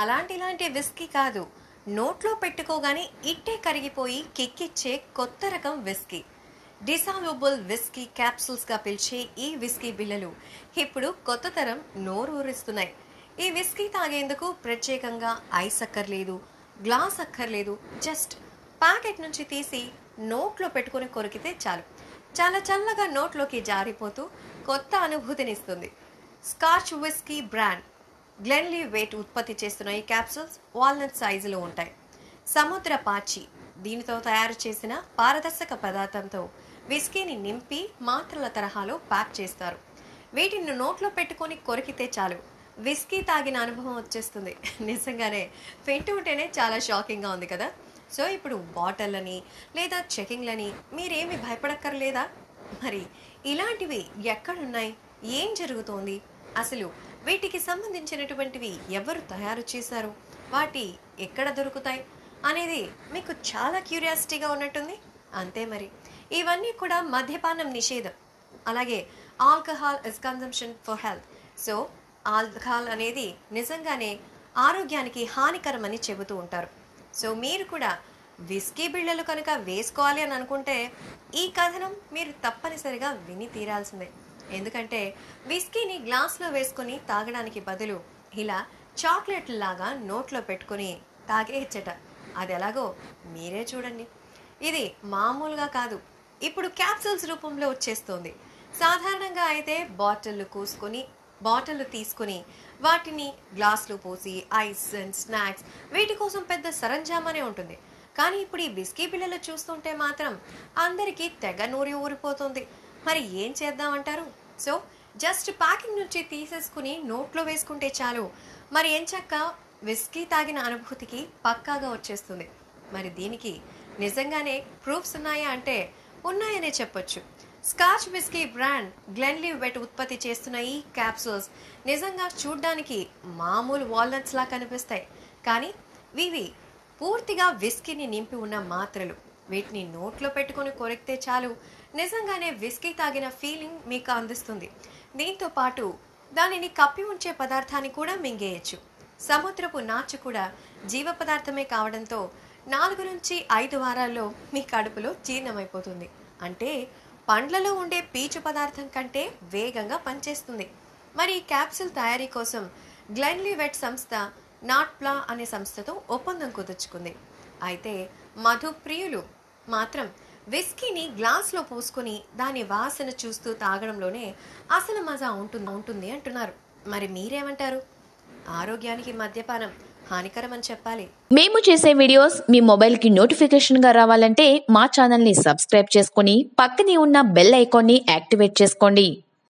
ఇలాంటి విస్కీ కాదు. నోట్లో పెట్టుకోగానే ఇట్టే కరిగిపోయి కిక్కిచ్చే కొత్త రకం విస్కీ. డిసాల్వబుల్ విస్కీ క్యాప్సూల్స్గా పిలిచే ఈ విస్కీ బిళ్ళలు ఇప్పుడు కొత్త తరం నోరు ఊరిస్తున్నాయి. ఈ విస్కీ తాగేందుకు ప్రత్యేకంగా ఐస్ అక్కర్లేదు, గ్లాస్ అక్కర్లేదు. జస్ట్ ప్యాకెట్ నుంచి తీసి నోట్లో పెట్టుకుని కొరికితే చాలు. చాలా చల్లగా నోట్లోకి జారిపోతూ కొత్త అనుభూతినిస్తుంది. స్కాచ్ విస్కీ బ్రాండ్ గ్లెన్లివేట్ ఉత్పత్తి చేస్తున్న ఈ క్యాప్సూల్స్ వాల్నట్ సైజులో ఉంటాయి. సముద్ర పాచి దీనితో తయారు చేసిన పారదర్శక పదార్థంతో విస్కీని నింపి మాత్రల తరహాలో ప్యాక్ చేస్తారు. వీటిని నోట్లో పెట్టుకొని కొరికితే చాలు విస్కీ తాగిన అనుభవం వచ్చేస్తుంది. నిజంగానే వింటూ ఉంటేనే చాలా షాకింగ్గా ఉంది కదా. సో ఇప్పుడు బాటిల్లని లేదా చెకింగ్లని మీరేమి భయపడక్కర్లేదా? మరి ఇలాంటివి ఎక్కడున్నాయి, ఏం జరుగుతోంది, అసలు వీటికి సంబంధించినటువంటివి ఎవరు తయారు చేశారు, వాటి ఎక్కడ దొరుకుతాయి అనేది మీకు చాలా క్యూరియాసిటీగా ఉన్నట్టుంది. అంతే మరి, ఇవన్నీ కూడా మద్యపానం నిషేధం, అలాగే alcohol is consumption for health. So alcohol అనేది నిజంగానే ఆరోగ్యానికి హానికరమని చెబుతూ ఉంటారు. సో మీరు కూడా విస్కీ బిళ్ళలు కనుక వేసుకోవాలి అని అనుకుంటే ఈ కథనం మీరు తప్పనిసరిగా విని తీరాల్సిందే. ఎందుకంటే విస్కీని గ్లాస్లో వేసుకొని తాగడానికి బదులు ఇలా చాక్లెట్ లాగా నోట్లో పెట్టుకొని తాగేయచ్చట. అది ఎలాగో మీరే చూడండి. ఇది మామూలుగా కాదు, ఇప్పుడు క్యాప్సూల్స్ రూపంలో వచ్చేస్తుంది. సాధారణంగా అయితే బాటిళ్ళు తీసుకొని వాటిని గ్లాసులో పోసి ఐస్ అండ్ స్నాక్స్ వీటి కోసం పెద్ద సరంజామానే ఉంటుంది. కానీ ఇప్పుడు ఈ విస్కీ బిళ్ళలు చూస్తుంటే మాత్రం అందరికీ తెగ నూరి ఊరిపోతుంది. మరి ఏం చేద్దామంటారు? సో జస్ట్ ప్యాకింగ్ నుంచి తీసేసుకుని నోట్లో వేసుకుంటే చాలు, మరి ఎంచక్క విస్కీ తాగిన అనుభూతికి పక్కాగా వచ్చేస్తుంది. మరి దీనికి నిజంగానే ప్రూఫ్స్ ఉన్నాయా అంటే ఉన్నాయనే చెప్పొచ్చు. స్కాచ్ విస్కీ బ్రాండ్ గ్లెన్లివేట్ ఉత్పత్తి చేస్తున్న ఈ క్యాప్సూల్స్ నిజంగా చూడ్డానికి మామూలు వాల్నట్స్ లా కనిపిస్తాయి, కానీ ఇవి పూర్తిగా విస్కీని నింపి ఉన్న మాత్రలు. వీటిని నోట్లో పెట్టుకుని కొరికితే చాలు నిజంగానే విస్కీ తాగిన ఫీలింగ్ మీకు అందిస్తుంది. దీంతో పాటు దానిని కప్పి ఉంచే పదార్థాన్ని కూడా మింగేయచ్చు. సముద్రపు నాచు కూడా జీవ పదార్థమే కావడంతో 4 నుంచి 5 వారాల్లో మీ కడుపులో జీర్ణమైపోతుంది. అంటే పండ్లలో ఉండే పీచు పదార్థం కంటే వేగంగా పనిచేస్తుంది. మరి ఈ క్యాప్సూల్ తయారీ కోసం గ్లెన్లివేట్ సంస్థ నాట్ప్లా అనే సంస్థతో ఒప్పందం కుదుర్చుకుంది. అయితే మధు ప్రియులు మాత్రం విస్కీని గ్లాస్లో పోసుకొని దాని వాసన చూస్తూ తాగడంలోనే అసలు మజా ఉంటుంది అంటున్నారు. మరి మీరేమంటారు? ఆరోగ్యానికి మద్యపానం హానికరం అని చెప్పాలి. మేము చేసే వీడియోస్ మీ మొబైల్ కి నోటిఫికేషన్ గా రావాలంటే మా ఛానల్ ని సబ్స్క్రైబ్ చేసుకుని పక్కనే ఉన్న బెల్ ఐకాన్ ని యాక్టివేట్ చేసుకోండి.